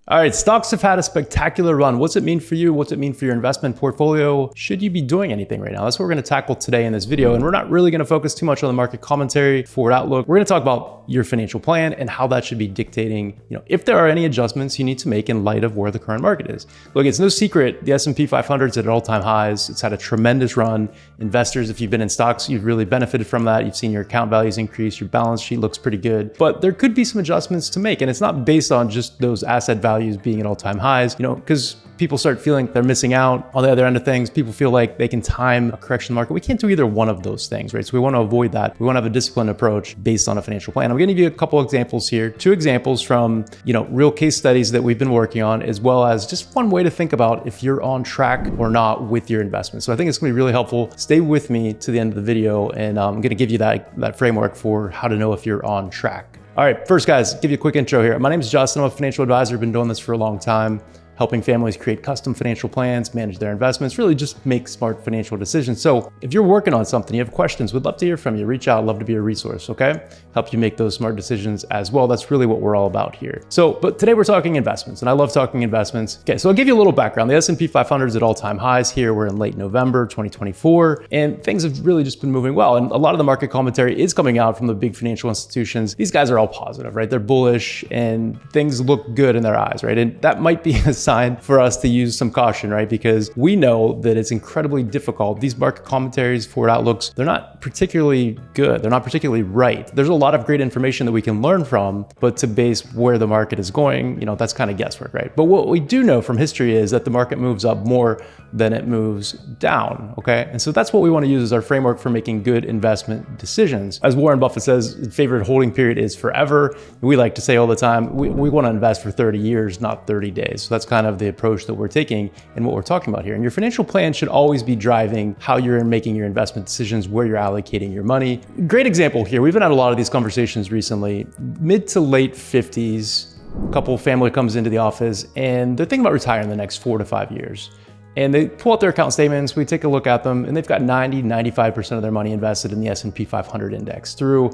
All right, stocks have had a spectacular run. What's it mean for you? What's it mean for your investment portfolio? Should you be doing anything right now? That's what we're gonna tackle today in this video. And we're not really gonna focus too much on the market commentary, forward outlook. We're gonna talk about your financial plan and how that should be dictating, if there are any adjustments you need to make in light of where the current market is. Look, it's no secret, the S&P 500 is at all-time highs. It's had a tremendous run. Investors, if you've been in stocks, you've really benefited from that. You've seen your account values increase, your balance sheet looks pretty good, but there could be some adjustments to make. And it's not based on just those asset values being at all-time highs, because people start feeling they're missing out on the other end of things. People feel like they can time a correction market. We can't do either one of those things, right? So we want to avoid that. We want to have a disciplined approach based on a financial plan. I'm going to give you a couple examples here, 2 examples from, real case studies that we've been working on, as well as just one way to think about if you're on track or not with your investment. So I think it's going to be really helpful. Stay with me to the end of the video, and I'm going to give you that framework for how to know if you're on track. All right, first guys, give you a quick intro here. My name is Justin. I'm a financial advisor. Been doing this for a long time, helping families create custom financial plans, manage their investments, really just make smart financial decisions. So if you're working on something, you have questions, we'd love to hear from you. Reach out, love to be a resource, okay? Help you make those smart decisions as well. That's really what we're all about here. But today we're talking investments, and I love talking investments. Okay, so I'll give you a little background. The S&P 500 is at all-time highs here. We're in late November 2024, and things have really just been moving well. And a lot of the market commentary is coming out from the big financial institutions. These guys are all positive, right? They're bullish, and things look good in their eyes, right? And that might be a sign for us to use some caution, right? Because we know that it's incredibly difficult. These market commentaries, forward outlooks, they're not particularly good. They're not particularly right. There's a lot of great information that we can learn from, but to base where the market is going, that's kind of guesswork, right? But what we do know from history is that the market moves up more than it moves down, okay? And so that's what we want to use as our framework for making good investment decisions. As Warren Buffett says, his favorite holding period is forever. We like to say all the time, we want to invest for 30 years, not 30 days. So that's kind of the approach that we're taking and what we're talking about here. And your financial plan should always be driving how you're making your investment decisions, where you're allocating your money. Great example here. We've had a lot of these conversations recently. Mid to late 50s, a couple family comes into the office and they're thinking about retiring in the next 4 to 5 years. And they pull out their account statements, we take a look at them, and they've got 95% of their money invested in the S&P 500 index through,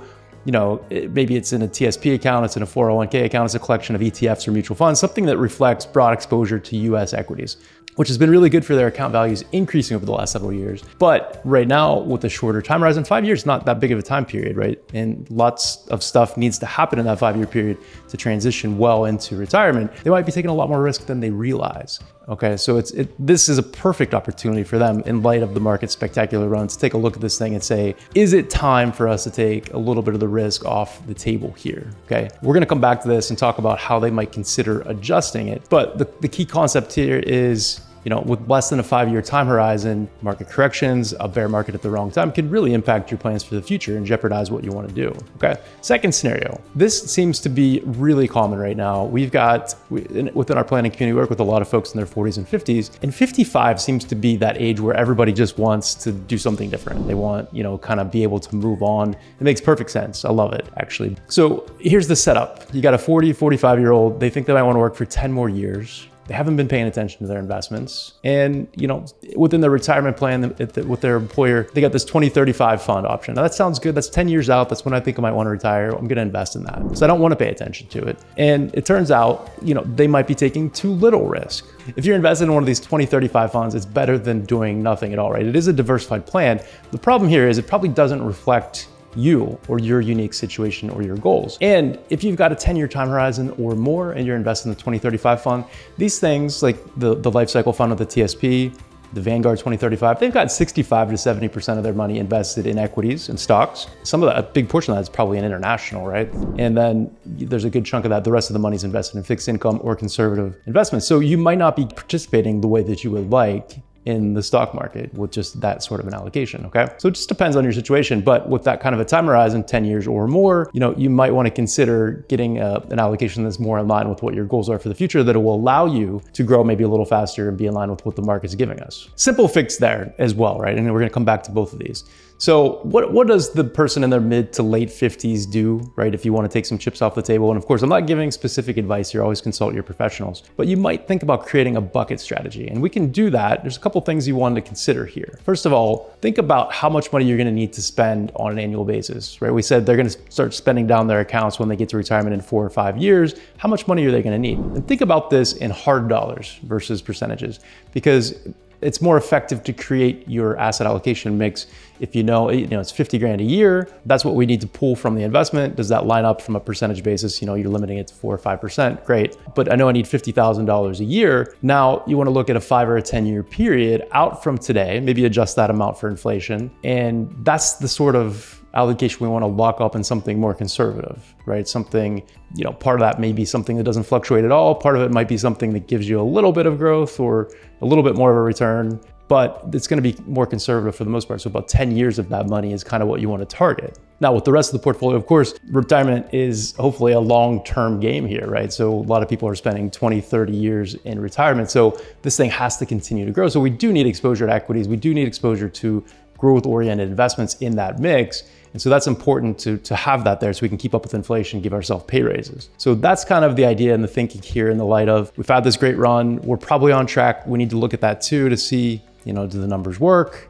maybe it's in a TSP account, it's in a 401k account, it's a collection of ETFs or mutual funds, something that reflects broad exposure to US equities, which has been really good for their account values increasing over the last several years. But right now, with a shorter time horizon, 5 years is not that big of a time period, right? And lots of stuff needs to happen in that 5-year period to transition well into retirement. They might be taking a lot more risk than they realize. Okay, so this is a perfect opportunity for them in light of the market's spectacular run to take a look at this thing and say, is it time for us to take a little bit of the risk off the table here? Okay, we're gonna come back to this and talk about how they might consider adjusting it. But the key concept here is, with less than a 5-year time horizon, market corrections, a bear market at the wrong time can really impact your plans for the future and jeopardize what you want to do, okay? Second scenario, this seems to be really common right now. Within our planning community, we work with a lot of folks in their 40s and 50s, and 55 seems to be that age where everybody just wants to do something different. They want, kind of be able to move on. It makes perfect sense. I love it, actually. So here's the setup. You got a 45-year-old, they think they might want to work for 10 more years. They haven't been paying attention to their investments. And, within their retirement plan with their employer, they got this 2035 fund option. Now that sounds good. That's 10 years out. That's when I think I might want to retire. I'm going to invest in that because I don't want to pay attention to it. And it turns out, they might be taking too little risk. If you're invested in one of these 2035 funds, it's better than doing nothing at all, right? It is a diversified plan. The problem here is it probably doesn't reflect you or your unique situation or your goals. And if you've got a 10-year time horizon or more and you're investing in the 2035 fund, these things like the life cycle fund of the TSP, the Vanguard 2035, they've got 65 to 70% of their money invested in equities and stocks. A big portion of that is probably in international, right? And then there's a good chunk of that. The rest of the money is invested in fixed income or conservative investments. So you might not be participating the way that you would like in the stock market with just that sort of an allocation, okay? So it just depends on your situation, but with that kind of a time horizon, 10 years or more, you might want to consider getting an allocation that's more in line with what your goals are for the future, that it will allow you to grow maybe a little faster and be in line with what the market's giving us. Simple fix there as well, right? And we're gonna come back to both of these. So what does the person in their mid to late 50s do, right? If you want to take some chips off the table. And of course, I'm not giving specific advice here, always consult your professionals, but you might think about creating a bucket strategy. And we can do that. There's a couple things you want to consider here. First of all, think about how much money you're going to need to spend on an annual basis, right? We said they're going to start spending down their accounts when they get to retirement in 4 or 5 years. How much money are they going to need? And think about this in hard dollars versus percentages, because it's more effective to create your asset allocation mix. If you know it's 50 grand a year, that's what we need to pull from the investment. Does that line up from a percentage basis? You're limiting it to 4 or 5%, great. But I know I need $50,000 a year. Now you want to look at a 5 or a 10-year period out from today, maybe adjust that amount for inflation. And that's the sort of allocation we want to lock up in something more conservative, right? Something, part of that may be something that doesn't fluctuate at all. Part of it might be something that gives you a little bit of growth or a little bit more of a return, but it's going to be more conservative for the most part. So about 10 years of that money is kind of what you want to target. Now with the rest of the portfolio, of course, retirement is hopefully a long-term game here, right? So a lot of people are spending 20, 30 years in retirement. So this thing has to continue to grow. So we do need exposure to equities. We do need exposure to growth-oriented investments in that mix. And so that's important to have that there so we can keep up with inflation, give ourselves pay raises. So that's kind of the idea and the thinking here in the light of, we've had this great run, we're probably on track. We need to look at that too to see, do the numbers work?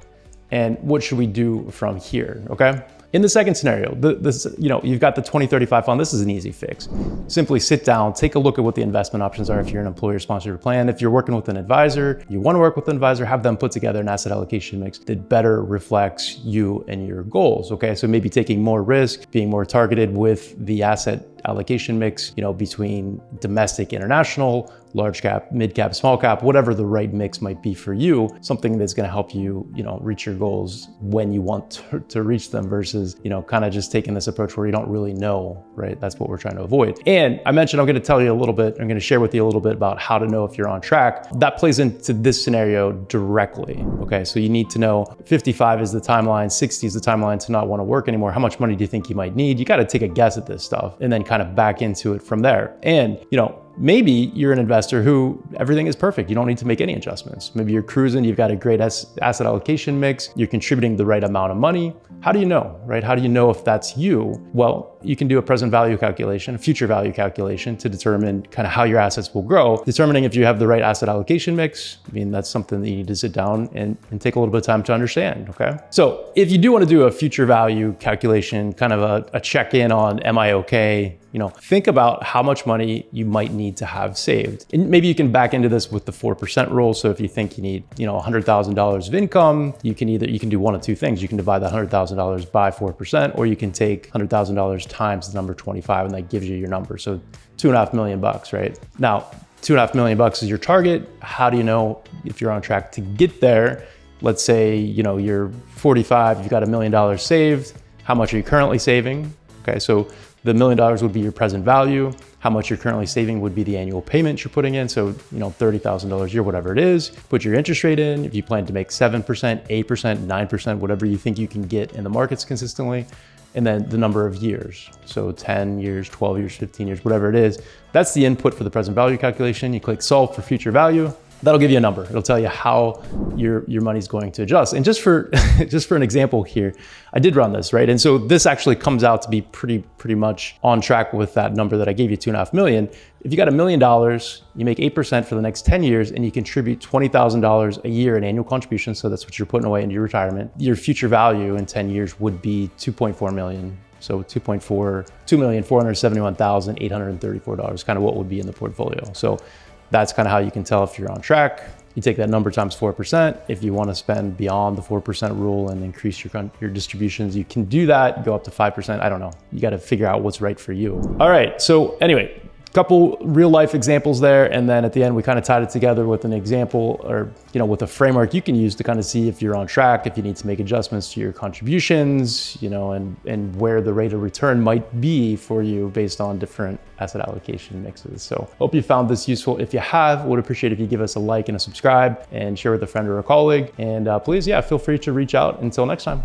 And what should we do from here, okay? In the second scenario, you've got the 2035 fund. This is an easy fix. Simply sit down, take a look at what the investment options are if you're an employer-sponsored plan. If you're working with an advisor, you want to work with an advisor, have them put together an asset allocation mix that better reflects you and your goals, okay? So maybe taking more risk, being more targeted with the asset allocation mix, between domestic, international, large cap, mid cap, small cap, whatever the right mix might be for you, something that's going to help you, reach your goals when you want to reach them versus, kind of just taking this approach where you don't really know, right? That's what we're trying to avoid. And I mentioned, I'm going to tell you a little bit, I'm going to share with you a little bit about how to know if you're on track. That plays into this scenario directly. Okay. So you need to know 55 is the timeline, 60 is the timeline to not want to work anymore. How much money do you think you might need? You got to take a guess at this stuff and then kind of back into it from there. And, maybe you're an investor who everything is perfect. You don't need to make any adjustments. Maybe you're cruising, you've got a great asset allocation mix, you're contributing the right amount of money. How do you know, right? How do you know if that's you? Well, you can do a present value calculation, a future value calculation to determine kind of how your assets will grow. Determining if you have the right asset allocation mix, that's something that you need to sit down and take a little bit of time to understand, okay? So if you do want to do a future value calculation, kind of a check-in on, am I okay? Think about how much money you might need to have saved. And maybe you can back into this with the 4% rule. So if you think you need, $100,000 of income, you can do one of two things. You can divide that $100,000 by 4%, or you can take $100,000 times the number 25, and that gives you your number. So $2.5 million, right? Now, $2.5 million is your target. How do you know if you're on track to get there? Let's say, you're 45, you've got $1 million saved. How much are you currently saving? Okay, so the $1 million would be your present value. How much you're currently saving would be the annual payment you're putting in. So, $30,000 a year, whatever it is. Put your interest rate in. If you plan to make 7%, 8%, 9%, whatever you think you can get in the markets consistently. And then the number of years. So 10 years, 12 years, 15 years, whatever it is. That's the input for the present value calculation. You click solve for future value. That'll give you a number. It'll tell you how your money's going to adjust. And just for an example here, I did run this, right? And so this actually comes out to be pretty much on track with that number that I gave you, $2.5 million. If you got $1 million, you make 8% for the next 10 years, and you contribute $20,000 a year in annual contributions. So that's what you're putting away into your retirement. Your future value in 10 years would be $2.4 million. So $2,471,834, kind of what would be in the portfolio. So that's kind of how you can tell if you're on track. You take that number times 4%. If you want to spend beyond the 4% rule and increase your distributions, you can do that. Go up to 5%. I don't know. You got to figure out what's right for you. All right. So anyway, couple real life examples there. And then at the end, we kind of tied it together with an example or, with a framework you can use to kind of see if you're on track, if you need to make adjustments to your contributions, and where the rate of return might be for you based on different asset allocation mixes. So hope you found this useful. If you have, would appreciate if you give us a like and a subscribe and share with a friend or a colleague. And please, feel free to reach out. Until next time.